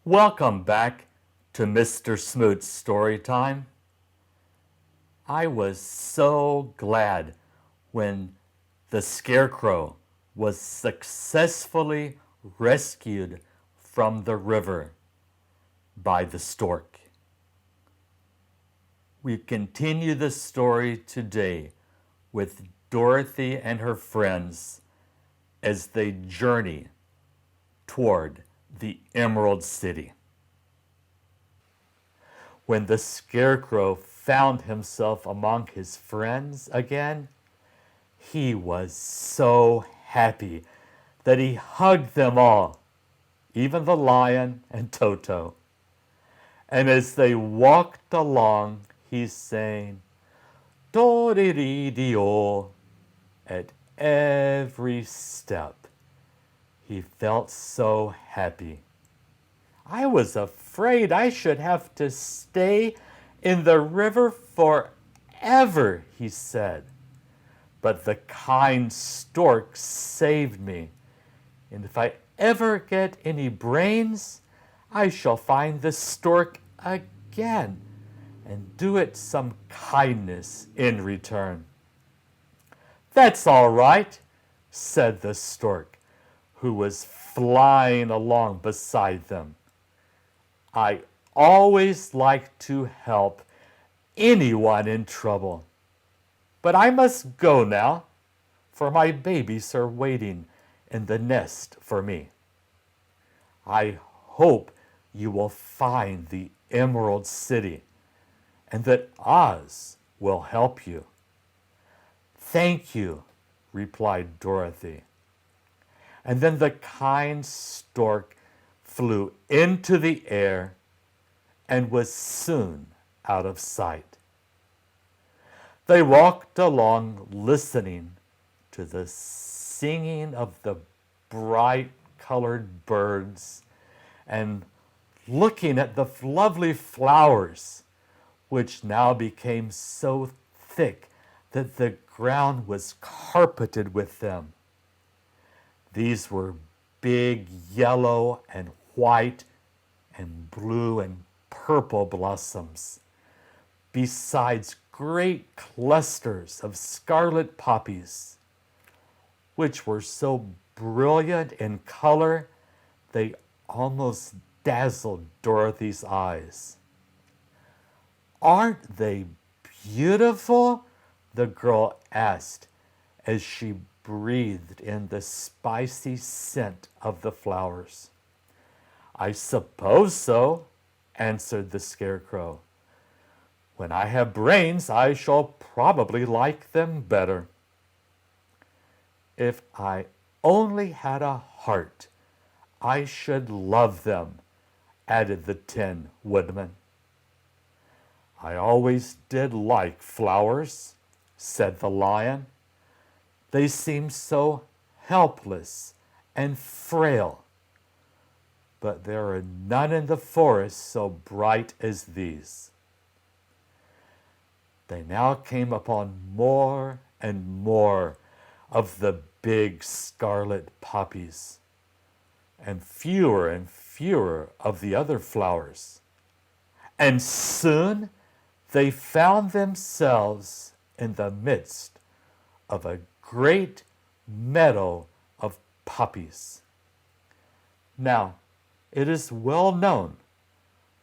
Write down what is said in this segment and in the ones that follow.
Welcome back to Mr. Smoot's story time. I was so glad when the scarecrow was successfully rescued from the river by the stork. We continue the story today with Dorothy and her friends as they journey toward the Emerald City. When the scarecrow found himself among his friends again, he was so happy that he hugged them all, even the lion and Toto. And as they walked along, he sang, do-de-dee-dee-o, at every step. He felt so happy. I was afraid I should have to stay in the river forever, he said. But the kind stork saved me. And if I ever get any brains, I shall find the stork again and do it some kindness in return. That's all right, said the stork, who was flying along beside them. I always like to help anyone in trouble. But I must go now, for my babies are waiting in the nest for me. I hope you will find the Emerald City and that Oz will help you. Thank you, replied Dorothy. And then the kind stork flew into the air and was soon out of sight. They walked along listening to the singing of the bright colored birds and looking at the lovely flowers, which now became so thick that the ground was carpeted with them. These were big yellow and white and blue and purple blossoms, besides great clusters of scarlet poppies, which were so brilliant in color they almost dazzled Dorothy's eyes. Aren't they beautiful? The girl asked as she breathed in the spicy scent of the flowers. I suppose so, answered the scarecrow. When I have brains, I shall probably like them better. If I only had a heart, I should love them, added the Tin Woodman. I always did like flowers, said the lion. They seem so helpless and frail. But there are none in the forest so bright as these. They now came upon more and more of the big scarlet poppies, and fewer of the other flowers. And soon they found themselves in the midst of a great meadow of poppies. Now, it is well known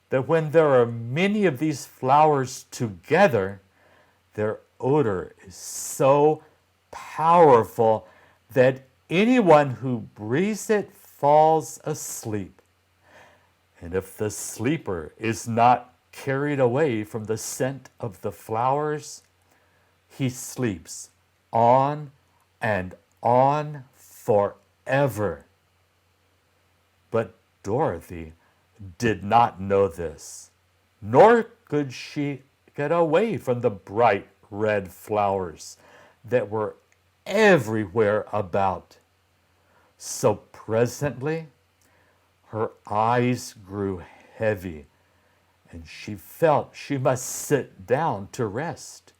that when there are many of these flowers together, their odor is so powerful that anyone who breathes it falls asleep. And if the sleeper is not carried away from the scent of the flowers, he sleeps on and on forever. But Dorothy did not know this, nor could she get away from the bright red flowers that were everywhere about. So presently, her eyes grew heavy, and she felt she must sit down to rest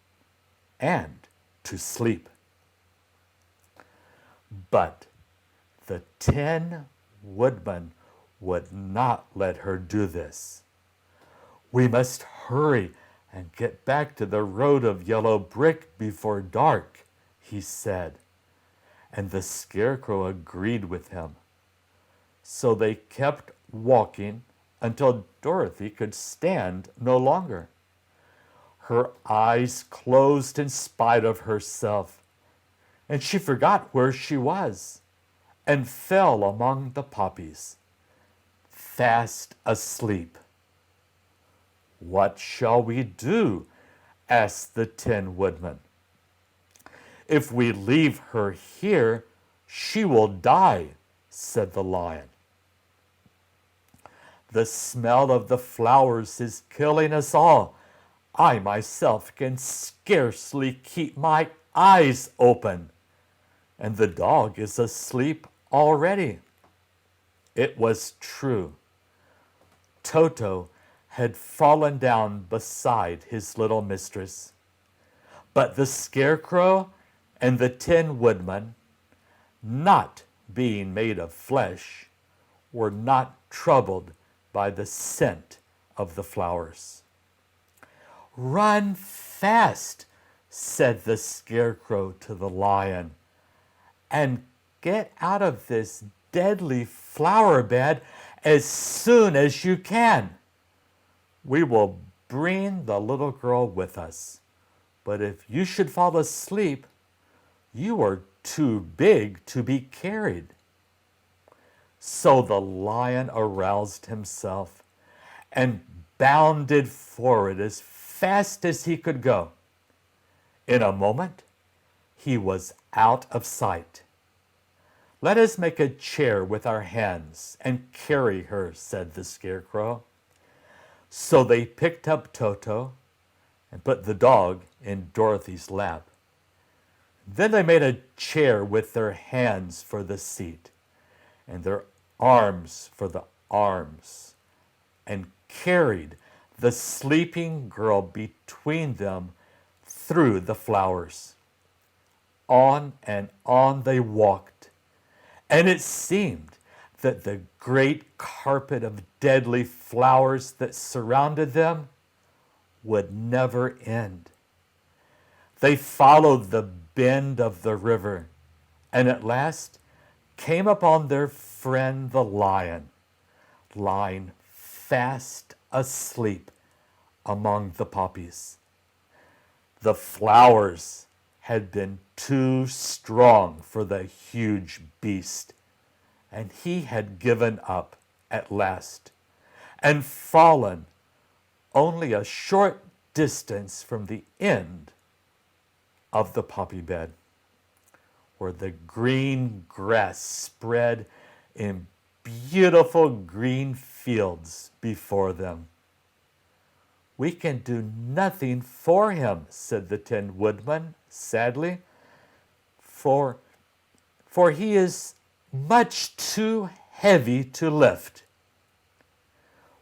and to sleep. But the Tin Woodman would not let her do this. "We must hurry and get back to the road of yellow brick before dark," he said, and the Scarecrow agreed with him. So they kept walking until Dorothy could stand no longer. Her eyes closed in spite of herself, and she forgot where she was and fell among the poppies, fast asleep. "What shall we do?" asked the Tin Woodman. "If we leave her here, she will die," said the Lion. "The smell of the flowers is killing us all. I myself can scarcely keep my eyes open, and the dog is asleep already." It was true. Toto had fallen down beside his little mistress. But the Scarecrow and the Tin Woodman, not being made of flesh, were not troubled by the scent of the flowers. "Run fast," said the Scarecrow to the Lion, "and get out of this deadly flower bed as soon as you can. We will bring the little girl with us, but if you should fall asleep, you are too big to be carried." So the Lion aroused himself and bounded forward as fast as he could go. In a moment, he was out of sight. "Let us make a chair with our hands and carry her," said the Scarecrow. So they picked up Toto and put the dog in Dorothy's lap. Then they made a chair with their hands for the seat and their arms for the arms, and carried the sleeping girl between them through the flowers. On and on they walked, and it seemed that the great carpet of deadly flowers that surrounded them would never end. They followed the bend of the river, and at last came upon their friend the Lion, lying fast asleep among the poppies. The flowers had been too strong for the huge beast, and he had given up at last and fallen only a short distance from the end of the poppy bed, where the green grass spread in beautiful green fields before them. "We can do nothing for him," said the Tin Woodman sadly, for he is much too heavy to lift.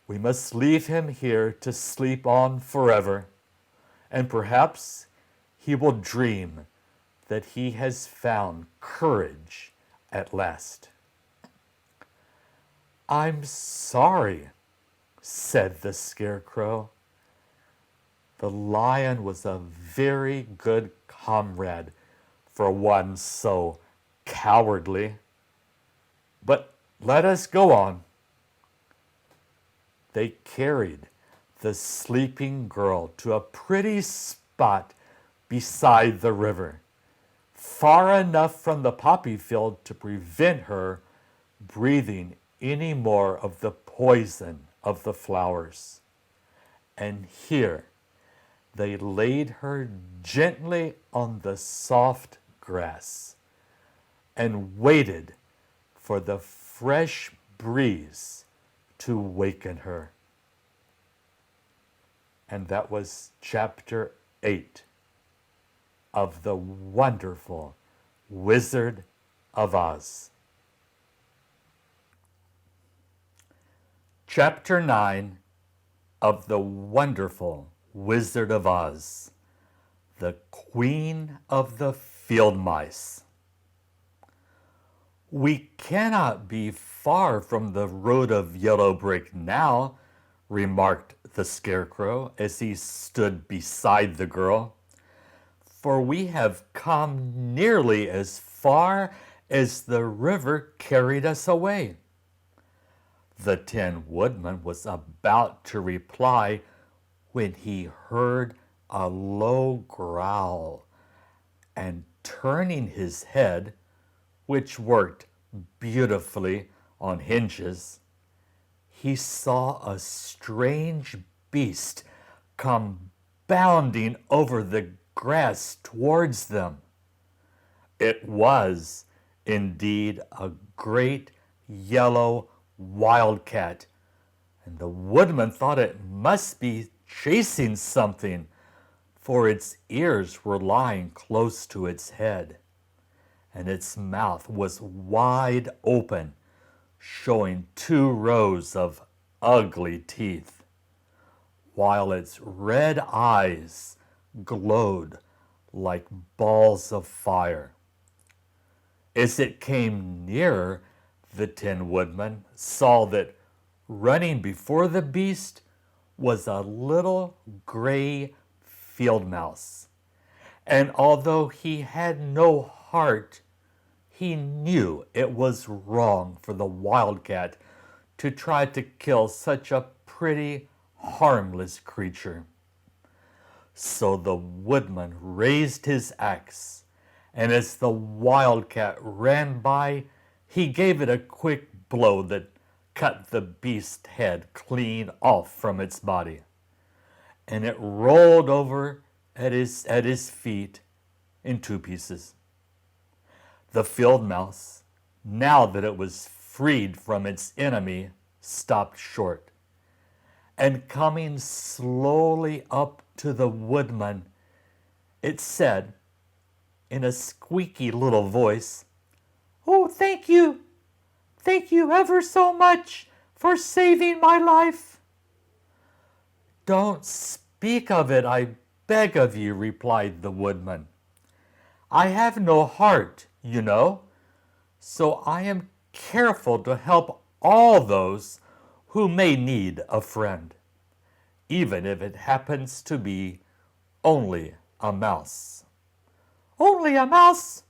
We must leave him here to sleep on forever, and perhaps he will dream that he has found courage at last." "I'm sorry," said the Scarecrow. The Lion was a very good comrade for one so cowardly. But let us go on. They carried the sleeping girl to a pretty spot beside the river, far enough from the poppy field to prevent her breathing any more of the poison of the flowers. And here they laid her gently on the soft grass and waited for the fresh breeze to waken her. And that was chapter 8 of the wonderful Wizard of Oz. Chapter 9 of the wonderful Wizard of Oz, the Queen of the Field Mice. "We cannot be far from the road of yellow brick now," remarked the Scarecrow as he stood beside the girl, "for we have come nearly as far as the river carried us away." The Tin Woodman was about to reply when he heard a low growl, and turning his head, which worked beautifully on hinges, he saw a strange beast come bounding over the grass towards them. It was indeed a great yellow wildcat, and the woodman thought it must be chasing something, for its ears were lying close to its head, and its mouth was wide open, showing 2 rows of ugly teeth, while its red eyes glowed like balls of fire. As it came nearer, the Tin Woodman saw that running before the beast was a little gray field mouse. And although he had no heart, he knew it was wrong for the wildcat to try to kill such a pretty, harmless creature. So the woodman raised his axe, and as the wildcat ran by, he gave it a quick blow that cut the beast's head clean off from its body, and it rolled over at his feet in 2 pieces. The field mouse, now that it was freed from its enemy, stopped short, and coming slowly up to the woodman, it said in a squeaky little voice, "Oh, thank you ever so much for saving my life." "Don't speak of it, I beg of you," replied the woodman. "I have no heart, you know, so I am careful to help all those who may need a friend, even if it happens to be only a mouse." "Only a mouse?"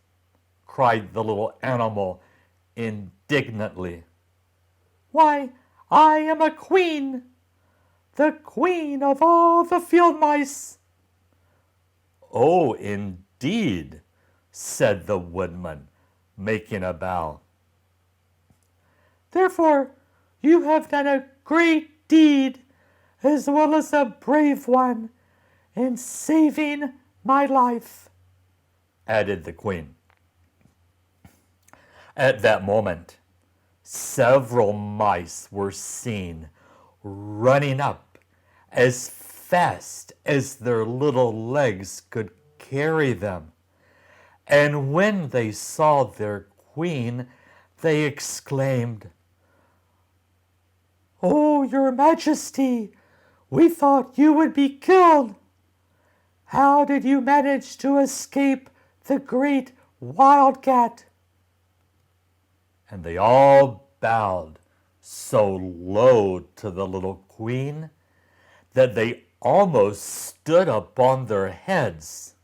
cried the little animal indignantly. "Why, I am a queen, the queen of all the field mice." "Oh, indeed," said the woodman, making a bow. "Therefore, you have done a great deed, as well as a brave one, in saving my life," added the queen. At that moment, several mice were seen running up as fast as their little legs could carry them. And when they saw their queen, they exclaimed, "Oh, your Majesty, we thought you would be killed. How did you manage to escape the great wildcat?" And they all bowed so low to the little queen that they almost stood up on their heads.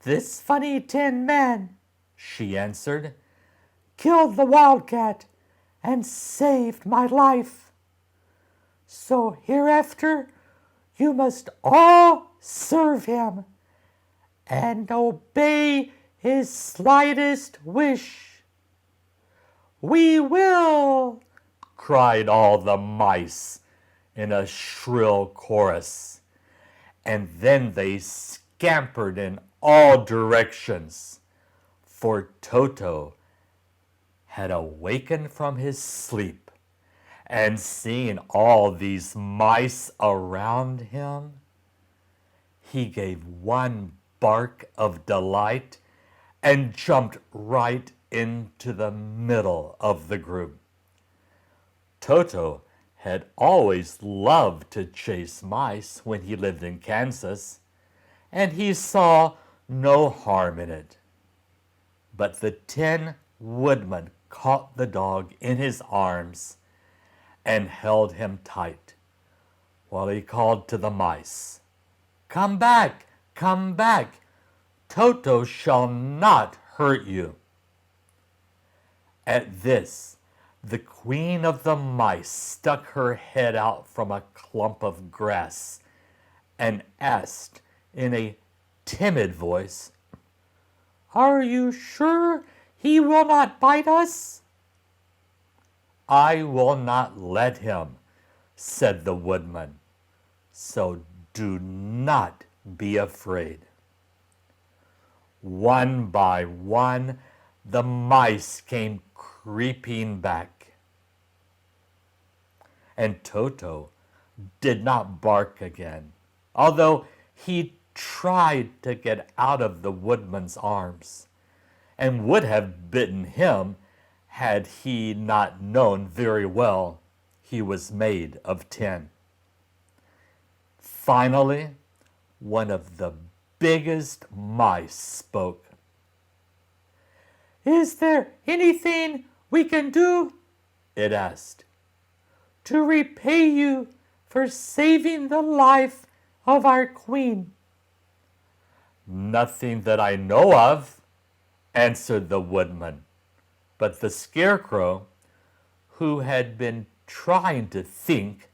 "This funny tin man," she answered, "killed the wildcat and saved my life. So hereafter you must all serve him and obey his slightest wish." "We will!" cried all the mice in a shrill chorus, and then they scampered in all directions, for Toto had awakened from his sleep, and seeing all these mice around him, he gave one bark of delight and jumped right into the middle of the group. Toto had always loved to chase mice when he lived in Kansas, and he saw no harm in it. But the Tin Woodman caught the dog in his arms and held him tight, while he called to the mice, "Come back, come back! Toto shall not hurt you." At this, the queen of the mice stuck her head out from a clump of grass and asked in a timid voice, "Are you sure he will not bite us?" "I will not let him," said the woodman, "so do not be afraid." One by one, the mice came creeping back, and Toto did not bark again, although he tried to get out of the woodman's arms, and would have bitten him had he not known very well he was made of tin. Finally, one of the biggest mice spoke. "Is there anything we can do," it asked, "to repay you for saving the life of our queen?" "Nothing that I know of," answered the woodman. But the Scarecrow, who had been trying to think,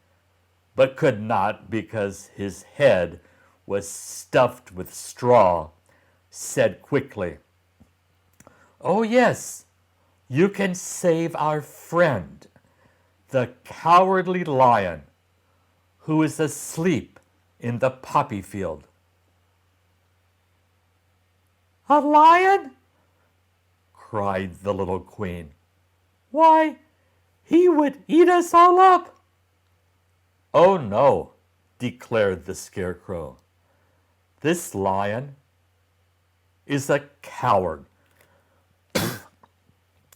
but could not because his head was stuffed with straw, said quickly, "Oh yes, you can save our friend, the Cowardly Lion, who is asleep in the poppy field." "A lion?" cried the little queen. "Why, he would eat us all up." "Oh no," declared the Scarecrow. "This lion is a coward."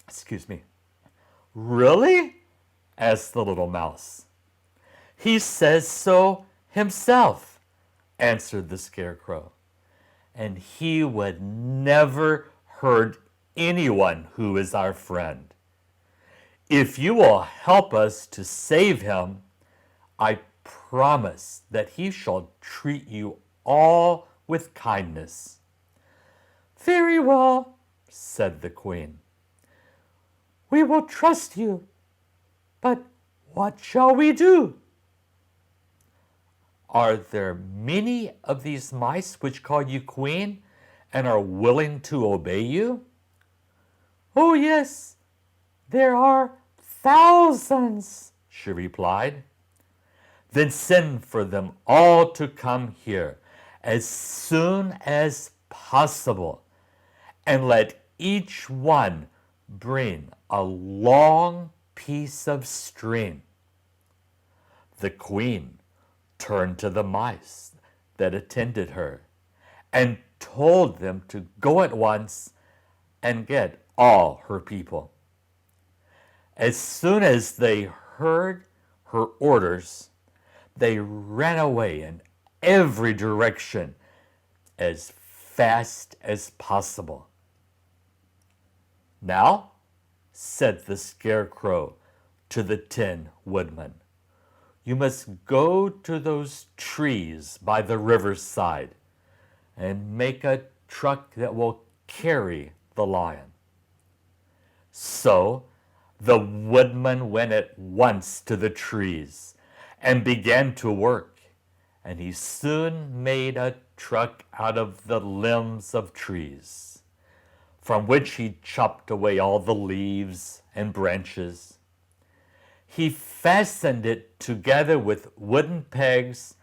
Excuse me. "Really?" asked the little mouse. "He says so himself," answered the Scarecrow. "And he would never hurt anyone who is our friend. If you will help us to save him, I promise that he shall treat you all with kindness." "Very well," said the queen. "We will trust you. But what shall we do?" "Are there many of these mice which call you queen and are willing to obey you?" "Oh yes, there are thousands," she replied. "Then send for them all to come here as soon as possible, and let each one bring a long piece of string." The queen turned to the mice that attended her and told them to go at once and get all her people. As soon as they heard her orders, they ran away in every direction as fast as possible. "Now," said the Scarecrow to the Tin Woodman, "you must go to those trees by the riverside and make a truck that will carry the lion." So the woodman went at once to the trees and began to work, and he soon made a truck out of the limbs of trees, from which he chopped away all the leaves and branches. He fastened it together with wooden pegs,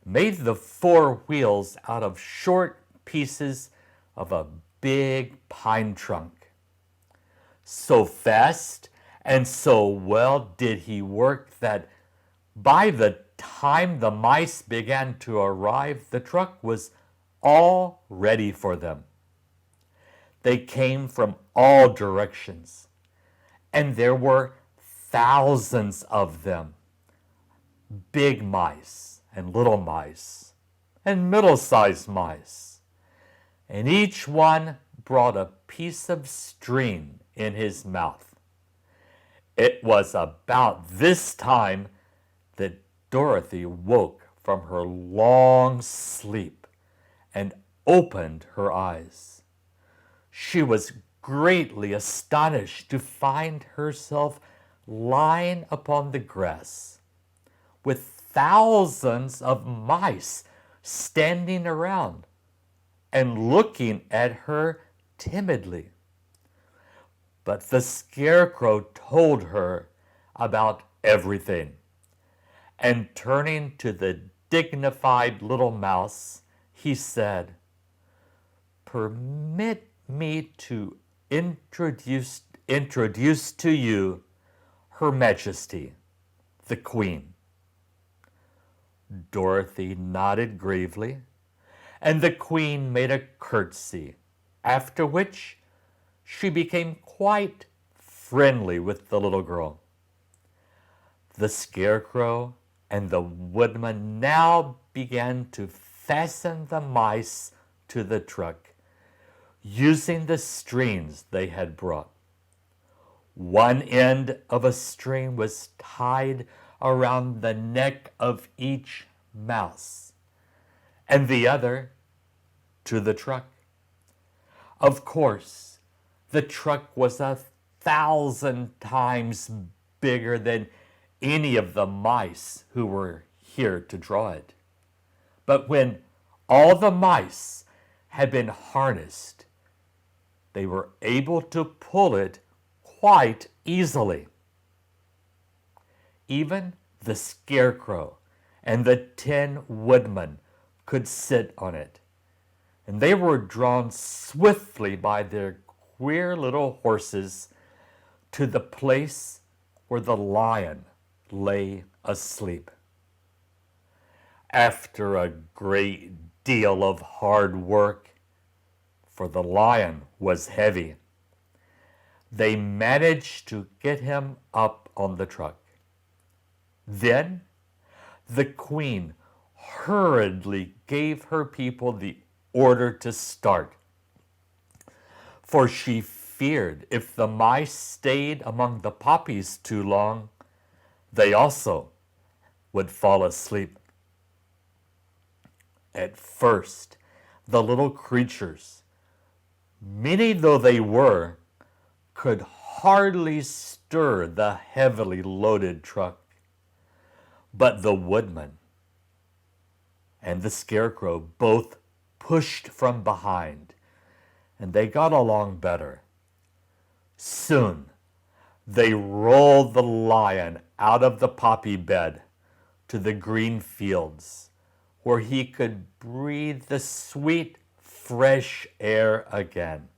made the four wheels out of short pieces of a big pine trunk. So fast and so well did he work that by the time the mice began to arrive, the truck was all ready for them. They came from all directions, and there were thousands of them, big mice and little mice and middle-sized mice, and each one brought a piece of string in his mouth. It was about this time that Dorothy woke from her long sleep and opened her eyes. She was greatly astonished to find herself lying upon the grass, with thousands of mice standing around and looking at her timidly. But the Scarecrow told her about everything, and turning to the dignified little mouse, he said, "Permit me to introduce to you Her Majesty, the Queen." Dorothy nodded gravely, and the Queen made a curtsy, after which she became quite friendly with the little girl. The Scarecrow and the Woodman now began to fasten the mice to the truck, using the strings they had brought. One end of a string was tied around the neck of each mouse, and the other to the truck. Of course, the truck was 1,000 times bigger than any of the mice who were here to draw it. But when all the mice had been harnessed, they were able to pull it quite easily. Even the Scarecrow and the Tin Woodman could sit on it, and they were drawn swiftly by their queer little horses to the place where the lion lay asleep. After a great deal of hard work, for the lion was heavy, they managed to get him up on the truck. Then the Queen hurriedly gave her people the order to start, for she feared if the mice stayed among the poppies too long, they also would fall asleep. At first, the little creatures, many though they were, could hardly stir the heavily loaded truck. But the Woodman and the Scarecrow both pushed from behind, and they got along better. Soon, they rolled the lion out of the poppy bed to the green fields, where he could breathe the sweet, fresh air again,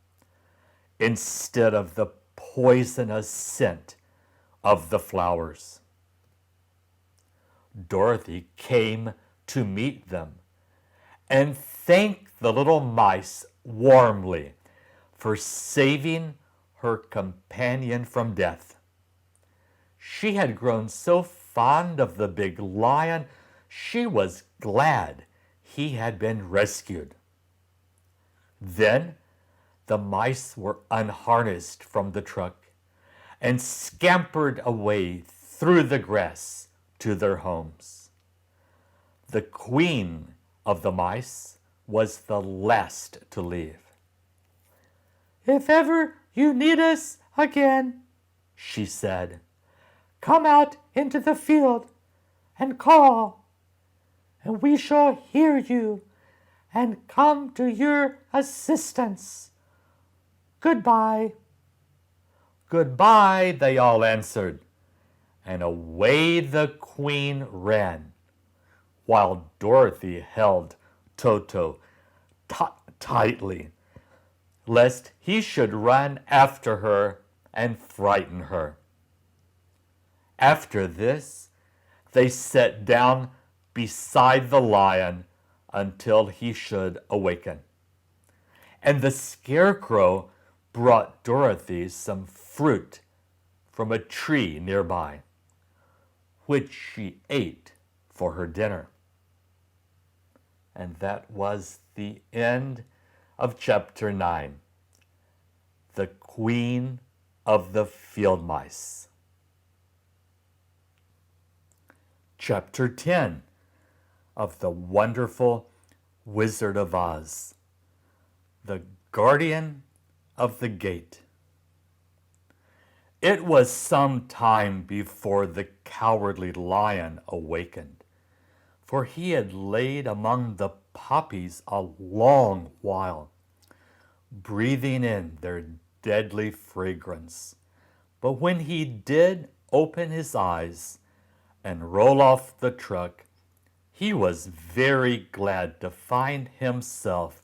instead of the poisonous scent of the flowers. Dorothy came to meet them and thanked the little mice warmly for saving her companion from death. She had grown so fond of the big lion, she was glad he had been rescued. Then the mice were unharnessed from the truck and scampered away through the grass to their homes. The Queen of the Mice was the last to leave. "If ever you need us again," she said, "come out into the field and call, and we shall hear you and come to your assistance. Goodbye." "Goodbye," they all answered, and away the Queen ran, while Dorothy held Toto tightly, lest he should run after her and frighten her. After this, they sat down beside the lion until he should awaken, and the Scarecrow brought Dorothy some fruit from a tree nearby, which she ate for her dinner. And that was the end of chapter 9. the queen of the field mice. Chapter 10 of the Wonderful Wizard of Oz, the Guardian of the Gate. It was some time before the Cowardly Lion awakened, for he had laid among the poppies a long while, breathing in their deadly fragrance. But when he did open his eyes and roll off the truck, he was very glad to find himself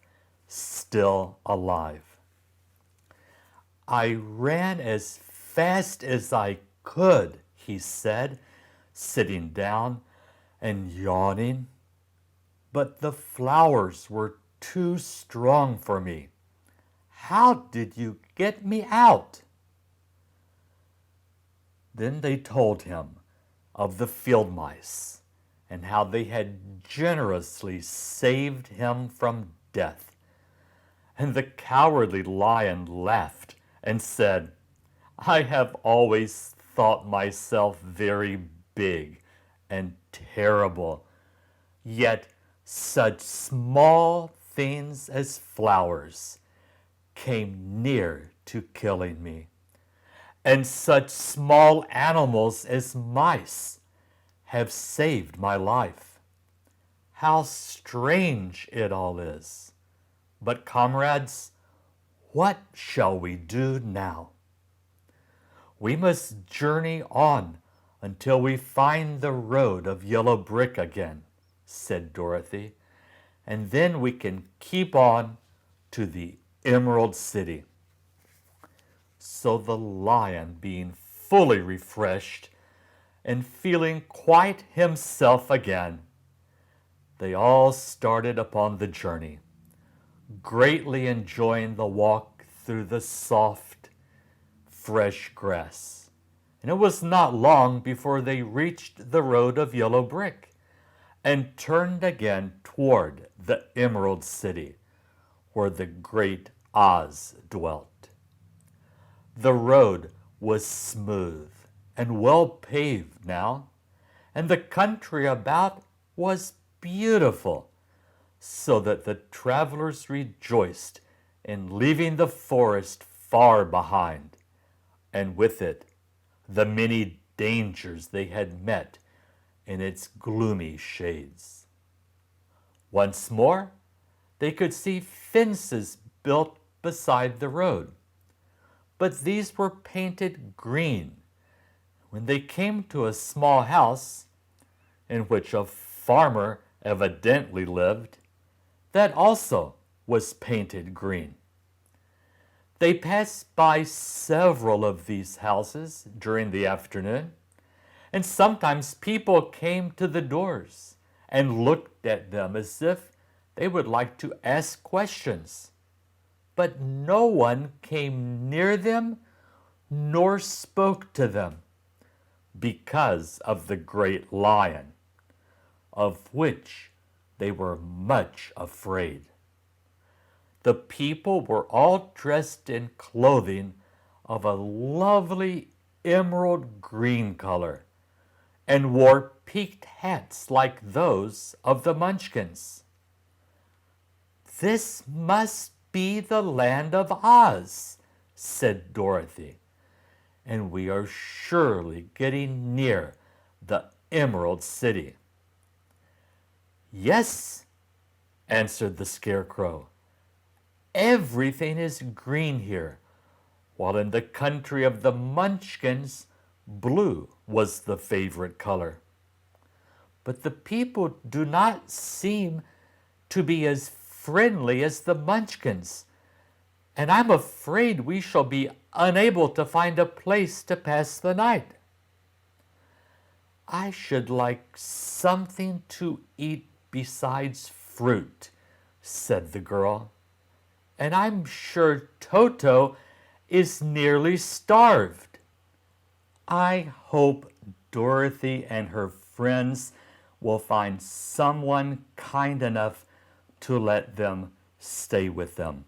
still alive. I ran as fast as I could, he said, sitting down and yawning. But the flowers were too strong for me. How did you get me out? Then they told him of the field mice and how they had generously saved him from death. And the Cowardly Lion laughed and said, I have always thought myself very big and terrible, yet such small things as flowers came near to killing me, and such small animals as mice have saved my life. How strange it all is. But comrades, what shall we do now? We must journey on until we find the road of yellow brick again, said Dorothy, and then we can keep on to the Emerald City. So the lion, being fully refreshed and feeling quite himself again, they all started upon the journey, greatly enjoying the walk through the soft, fresh grass. And it was not long before they reached the road of yellow brick and turned again toward the Emerald City, where the great Oz dwelt. The road was smooth and well paved now, and the country about was beautiful, so that the travelers rejoiced in leaving the forest far behind, and with it the many dangers they had met in its gloomy shades. Once more, they could see fences built beside the road, but these were painted green. When they came to a small house, in which a farmer evidently lived, that also was painted green. They passed by several of these houses during the afternoon, and sometimes people came to the doors and looked at them as if they would like to ask questions. But no one came near them nor spoke to them because of the great lion, of which they were much afraid. The people were all dressed in clothing of a lovely emerald green color and wore peaked hats like those of the Munchkins. This must be the land of Oz, said Dorothy, and we are surely getting near the Emerald City. Yes, answered the Scarecrow. Everything is green here, while in the country of the Munchkins, blue was the favorite color. But the people do not seem to be as friendly as the Munchkins, and I'm afraid we shall be unable to find a place to pass the night. I should like something to eat besides fruit, said the girl, and I'm sure Toto is nearly starved. I hope Dorothy and her friends will find someone kind enough to let them stay with them.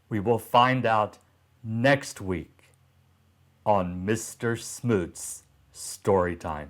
We will find out next week on Mr. Smoot's Storytime.